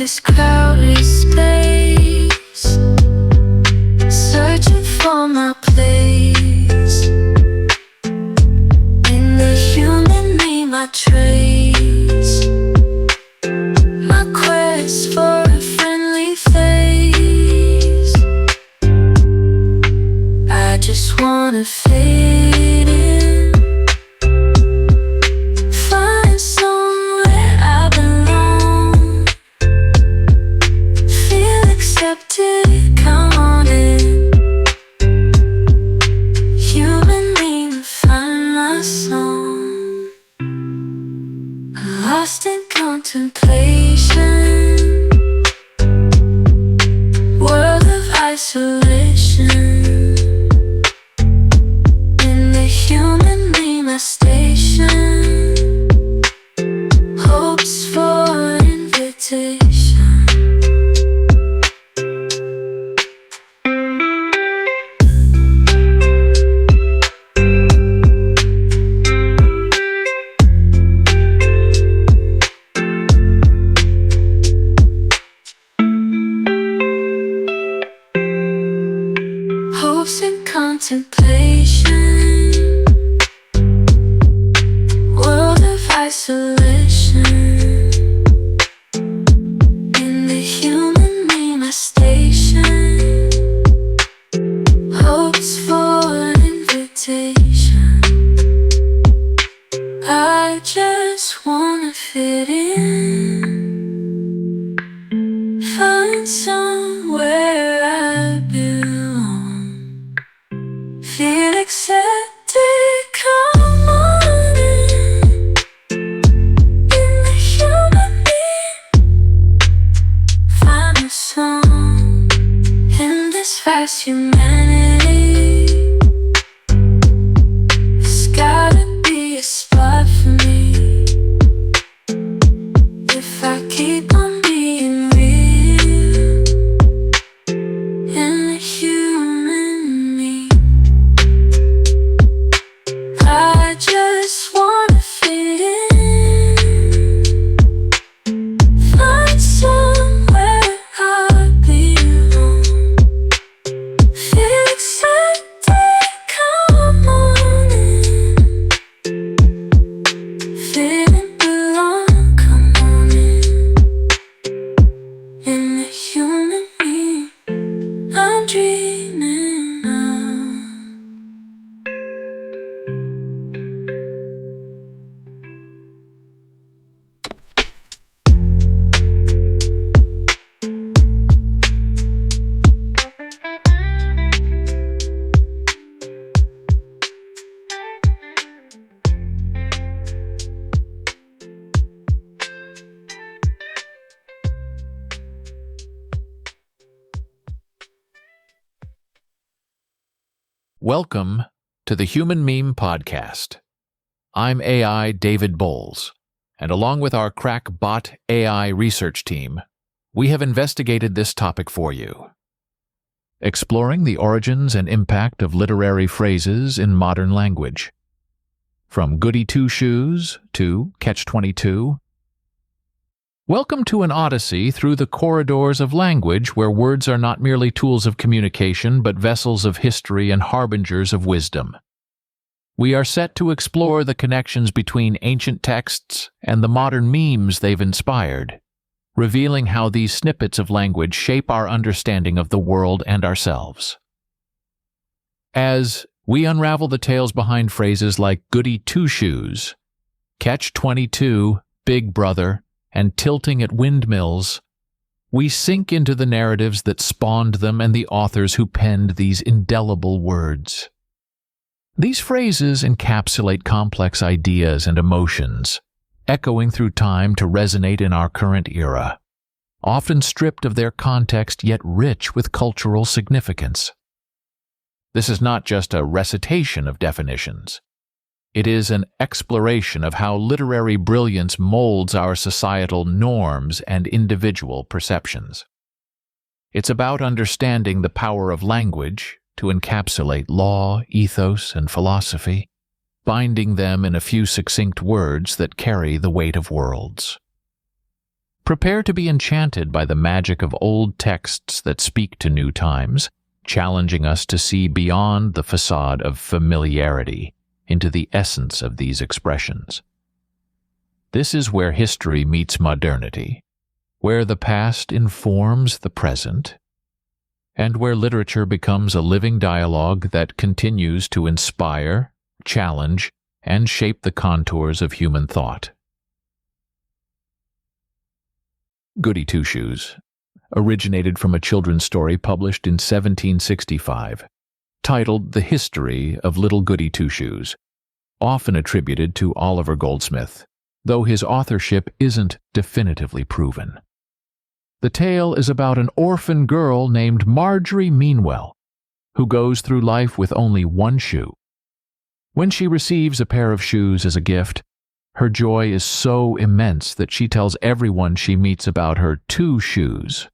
this crowded space, searching for my place in the human me, my trace, my quest for a friendly face. I just wanna fit in, find somewhere I belong, feel accepted, come on in. Human me, find my song. Lost in contemplation, world of isolation. In the human me, my station, hopes for an invitation. Hopes and contemplation, world of isolation. In the human me, my station, hopes for an invitation. I just wanna fit in, find somewhere I belong, feel accepted, come on in. In the human me, find a song. In this vast humanity, there's gotta be a spot for me. If I keep on being real in the human me, I just wanna fit in, find somewhere I belong, feel accepted, come on in. Fit and belong, come on in. In the human me, I'm dreaming of. Welcome to the Human Meme Podcast. I'm AI David Bowles, and along with our crack bot AI research team, we have investigated this topic for you. Exploring the origins and impact of literary phrases in modern language. From Goody Two-Shoes to Catch-22. Welcome to an odyssey through the corridors of language where words are not merely tools of communication but vessels of history and harbingers of wisdom. We are set to explore the connections between ancient texts and the modern memes they've inspired, revealing how these snippets of language shape our understanding of the world and ourselves. As we unravel the tales behind phrases like Goody Two-Shoes, Catch-22, Big Brother, and tilting at windmills, we sink into the narratives that spawned them and the authors who penned these indelible words. These phrases encapsulate complex ideas and emotions, echoing through time to resonate in our current era, often stripped of their context yet rich with cultural significance. This is not just a recitation of definitions. It is an exploration of how literary brilliance molds our societal norms and individual perceptions. It's about understanding the power of language to encapsulate law, ethos, and philosophy, binding them in a few succinct words that carry the weight of worlds. Prepare to be enchanted by the magic of old texts that speak to new times, challenging us to see beyond the facade of familiarity into the essence of these expressions. This is where history meets modernity, where the past informs the present, and where literature becomes a living dialogue that continues to inspire, challenge, and shape the contours of human thought. Goody Two-Shoes originated from a children's story published in 1765, titled The History of Little Goody Two-Shoes, often attributed to Oliver Goldsmith, though his authorship isn't definitively proven. The tale is about an orphan girl named Marjorie Meanwell, who goes through life with only one shoe. When she receives a pair of shoes as a gift, her joy is so immense that she tells everyone she meets about her two shoes.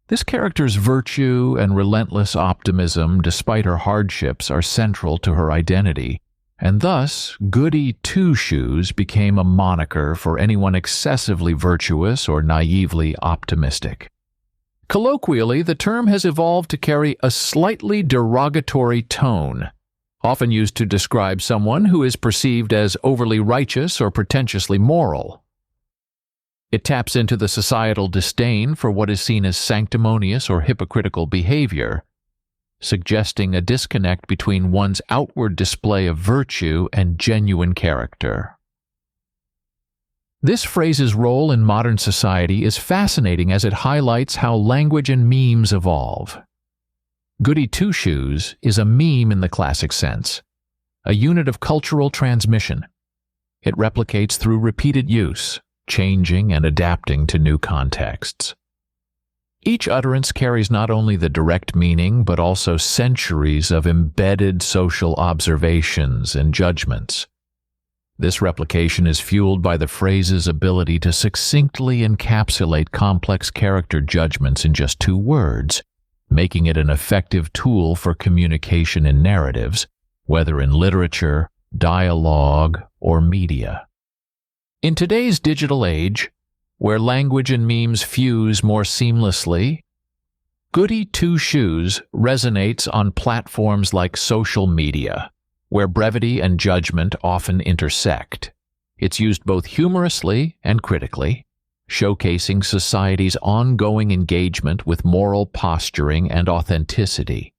This character's virtue and relentless optimism, despite her hardships, are central to her identity, and thus Goody Two-Shoes became a moniker for anyone excessively virtuous or naively optimistic. Colloquially, the term has evolved to carry a slightly derogatory tone, often used to describe someone who is perceived as overly righteous or pretentiously moral. It taps into the societal disdain for what is seen as sanctimonious or hypocritical behavior, suggesting a disconnect between one's outward display of virtue and genuine character. This phrase's role in modern society is fascinating as it highlights how language and memes evolve. Goody Two-Shoes is a meme in the classic sense, a unit of cultural transmission. It replicates through repeated use, changing and adapting to new contexts. Each utterance carries not only the direct meaning but also centuries of embedded social observations and judgments. This replication is fueled by the phrase's ability to succinctly encapsulate complex character judgments in just 2 words, making it an effective tool for communication in narratives, whether in literature, dialogue, or media. In today's digital age, where language and memes fuse more seamlessly, Goody Two-Shoes resonates on platforms like social media, where brevity and judgment often intersect. It's used both humorously and critically, showcasing society's ongoing engagement with moral posturing and authenticity.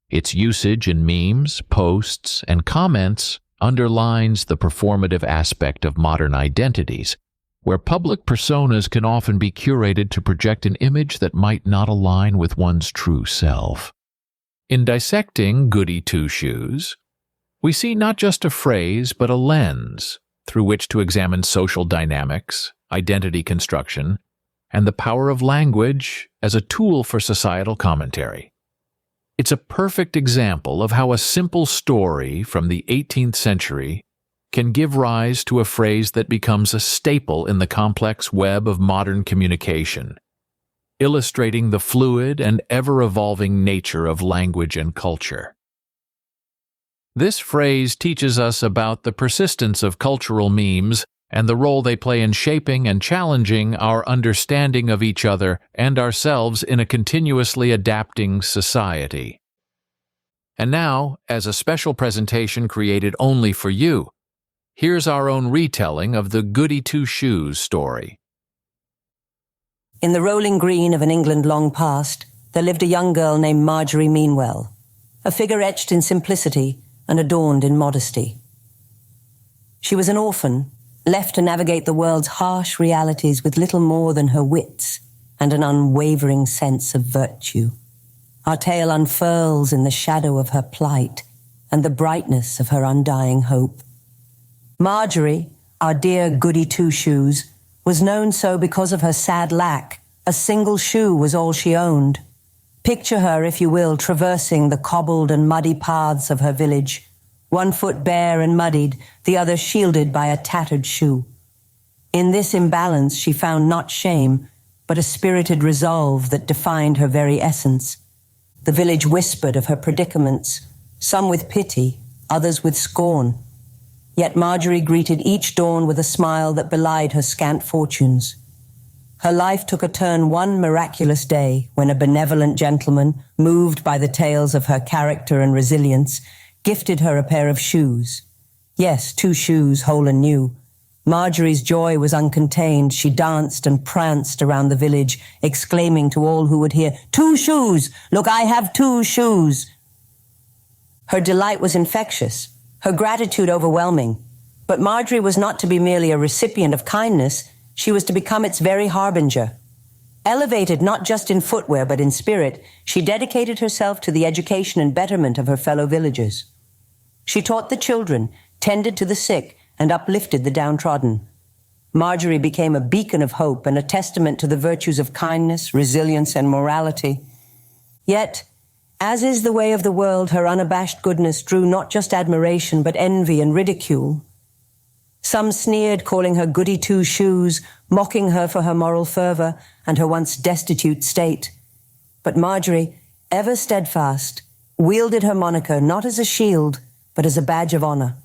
Its usage in memes, posts, and comments underlines the performative aspect of modern identities, where public personas can often be curated to project an image that might not align with one's true self. In dissecting Goody Two-Shoes, we see not just a phrase but a lens through which to examine social dynamics, identity construction, and the power of language as a tool for societal commentary. It's a perfect example of how a simple story from the 18th century can give rise to a phrase that becomes a staple in the complex web of modern communication, illustrating the fluid and ever-evolving nature of language and culture. This phrase teaches us about the persistence of cultural memes and the role they play in shaping and challenging our understanding of each other and ourselves in a continuously adapting society. And now, as a special presentation created only for you, here's our own retelling of the Goody Two-Shoes story. In the rolling green of an England long past, there lived a young girl named Marjorie Meanwell, a figure etched in simplicity and adorned in modesty. She was an orphan, left to navigate the world's harsh realities with little more than her wits and an unwavering sense of virtue. Our tale unfurls in the shadow of her plight and the brightness of her undying hope. Marjorie, our dear Goody Two-Shoes, was known so because of her sad lack. A single shoe was all she owned. Picture her, if you will, traversing the cobbled and muddy paths of her village, one foot bare and muddied, the other shielded by a tattered shoe. In this imbalance she found not shame, but a spirited resolve that defined her very essence. The village whispered of her predicaments, some with pity, others with scorn. Yet Marjorie greeted each dawn with a smile that belied her scant fortunes. Her life took a turn one miraculous day when a benevolent gentleman, moved by the tales of her character and resilience, gifted her a pair of shoes. Yes, 2 shoes, whole and new. Marjorie's joy was uncontained. She danced and pranced around the village, exclaiming to all who would hear, "2 shoes! Look, I have 2 shoes!" Her delight was infectious, her gratitude overwhelming. But Marjorie was not to be merely a recipient of kindness, she was to become its very harbinger. Elevated not just in footwear but in spirit, she dedicated herself to the education and betterment of her fellow villagers. She taught the children, tended to the sick, and uplifted the downtrodden. Marjorie became a beacon of hope and a testament to the virtues of kindness, resilience, and morality. Yet, as is the way of the world, her unabashed goodness drew not just admiration but envy and ridicule. Some sneered, calling her Goody Two-Shoes, mocking her for her moral fervor and her once destitute state. But Marjorie, ever steadfast, wielded her moniker not as a shield, but as a badge of honor.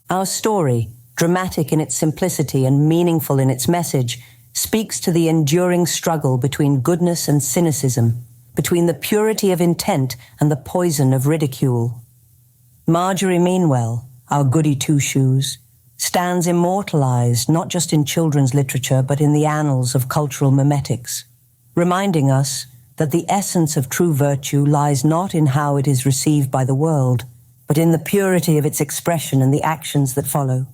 Our story, dramatic in its simplicity and meaningful in its message, speaks to the enduring struggle between goodness and cynicism, between the purity of intent and the poison of ridicule. Marjorie Meanwell, our Goody Two-Shoes, stands immortalized not just in children's literature but in the annals of cultural memetics, reminding us that the essence of true virtue lies not in how it is received by the world, but in the purity of its expression and the actions that follow.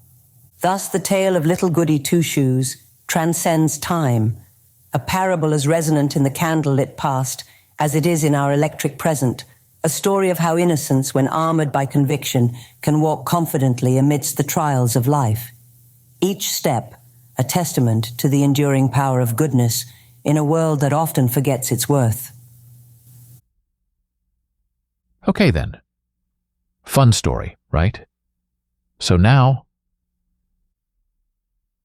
Thus the tale of little Goody Two-Shoes transcends time, a parable as resonant in the candlelit past as it is in our electric present, a story of how innocence, when armored by conviction, can walk confidently amidst the trials of life. Each step a testament to the enduring power of goodness in a world that often forgets its worth. Okay then. Fun story, right? So now,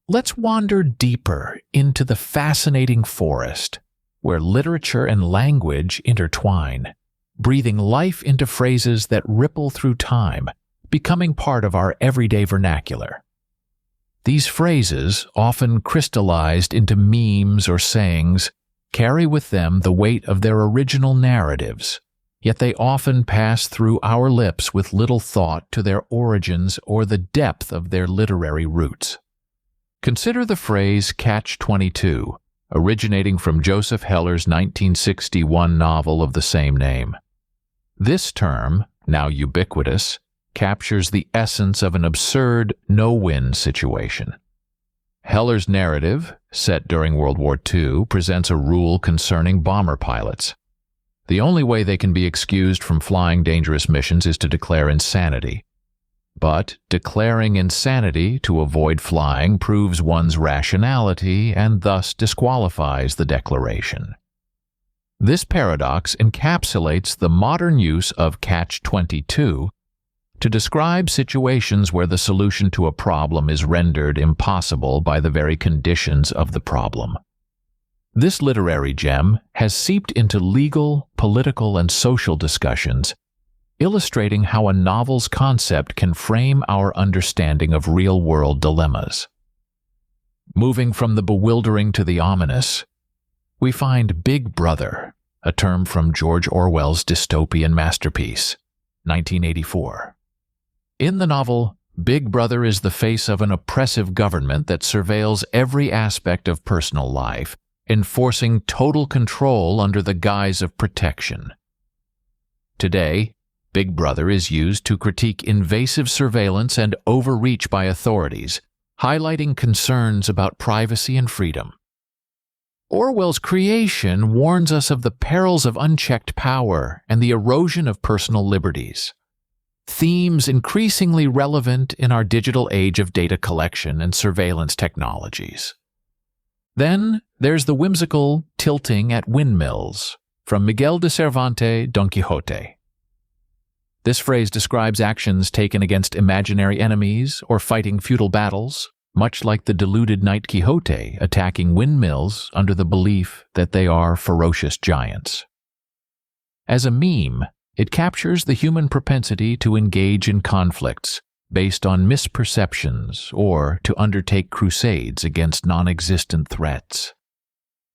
let's wander deeper into the fascinating forest where literature and language intertwine, breathing life into phrases that ripple through time, becoming part of our everyday vernacular. These phrases, often crystallized into memes or sayings, carry with them the weight of their original narratives, yet they often pass through our lips with little thought to their origins or the depth of their literary roots. Consider the phrase Catch-22, originating from Joseph Heller's 1961 novel of the same name. This term, now ubiquitous, captures the essence of an absurd no-win situation. Heller's narrative, set during World War II, presents a rule concerning bomber pilots. The only way they can be excused from flying dangerous missions is to declare insanity. But declaring insanity to avoid flying proves one's rationality and thus disqualifies the declaration. This paradox encapsulates the modern use of Catch-22 to describe situations where the solution to a problem is rendered impossible by the very conditions of the problem. This literary gem has seeped into legal, political, and social discussions, illustrating how a novel's concept can frame our understanding of real-world dilemmas. Moving from the bewildering to the ominous, we find Big Brother, a term from George Orwell's dystopian masterpiece, 1984. In the novel, Big Brother is the face of an oppressive government that surveils every aspect of personal life, enforcing total control under the guise of protection. Today, Big Brother is used to critique invasive surveillance and overreach by authorities, highlighting concerns about privacy and freedom. Orwell's creation warns us of the perils of unchecked power and the erosion of personal liberties, themes increasingly relevant in our digital age of data collection and surveillance technologies. Then there's the whimsical tilting at windmills from Miguel de Cervantes' Don Quixote. This phrase describes actions taken against imaginary enemies or fighting feudal battles, much like the deluded Knight Quixote attacking windmills under the belief that they are ferocious giants. As a meme, it captures the human propensity to engage in conflicts based on misperceptions or to undertake crusades against non-existent threats.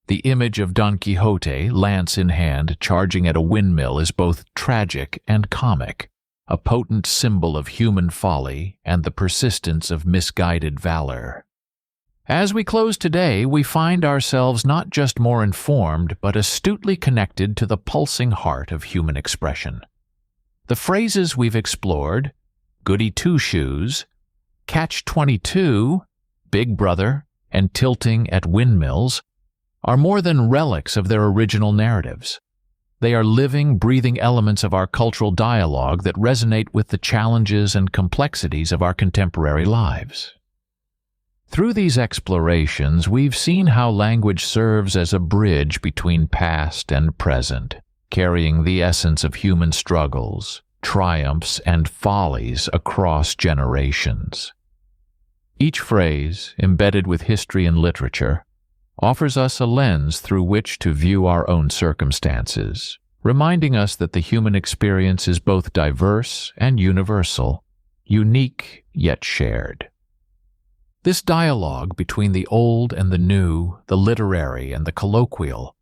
The image of Don Quixote, lance in hand, charging at a windmill is both tragic and comic, a potent symbol of human folly and the persistence of misguided valor. As we close today, we find ourselves not just more informed, but astutely connected to the pulsing heart of human expression. The phrases we've explored, Goody Two-Shoes, Catch-22, Big Brother, and tilting at windmills, are more than relics of their original narratives. They are living, breathing elements of our cultural dialogue that resonate with the challenges and complexities of our contemporary lives. Through these explorations, we've seen how language serves as a bridge between past and present, carrying the essence of human struggles, triumphs, and follies across generations. Each phrase, embedded with history and literature, offers us a lens through which to view our own circumstances, reminding us that the human experience is both diverse and universal, unique yet shared. This dialogue between the old and the new, the literary and the colloquial,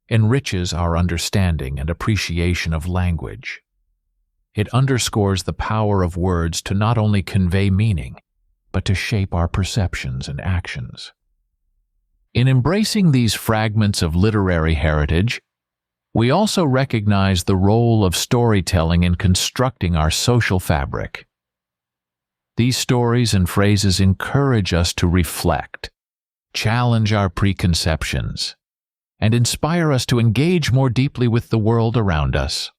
enriches our understanding and appreciation of language. It underscores the power of words to not only convey meaning, but to shape our perceptions and actions. In embracing these fragments of literary heritage, we also recognize the role of storytelling in constructing our social fabric. These stories and phrases encourage us to reflect, challenge our preconceptions, and inspire us to engage more deeply with the world around us.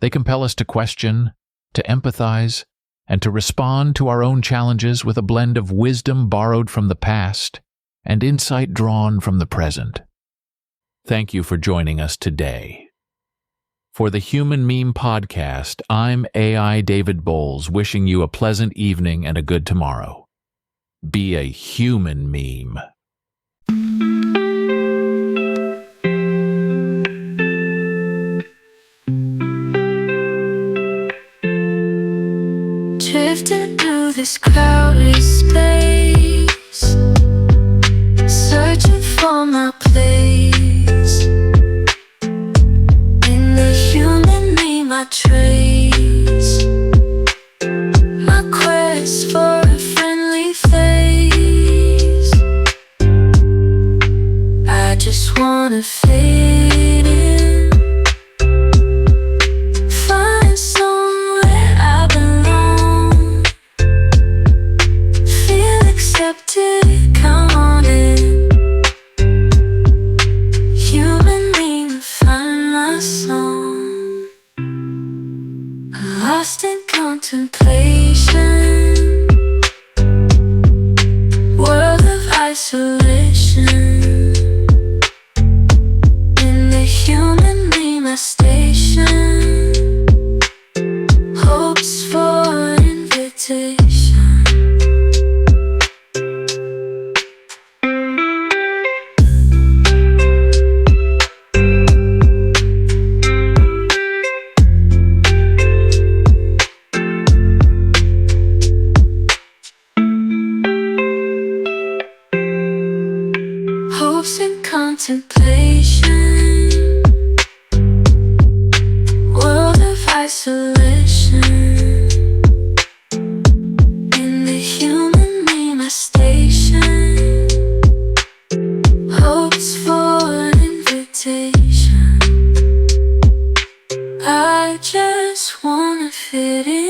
They compel us to question, to empathize, and to respond to our own challenges with a blend of wisdom borrowed from the past and insight drawn from the present. Thank you for joining us today. For the Human Meme Podcast, I'm AI David Bowles, wishing you a pleasant evening and a good tomorrow. Be a human meme. Drifting through this crowded space, searching for my place. In the human meme I trace my quest for a friendly face. I just wanna fit in, find somewhere I belong, feel accepted, come on in. Human meme, find my song. Lost in contemplation, world of isolation. In the human meme I station, hopes for an invitation. Hopes and contemplation, world of isolation. In the human meme I station, hopes for an invitation. I just wanna fit in.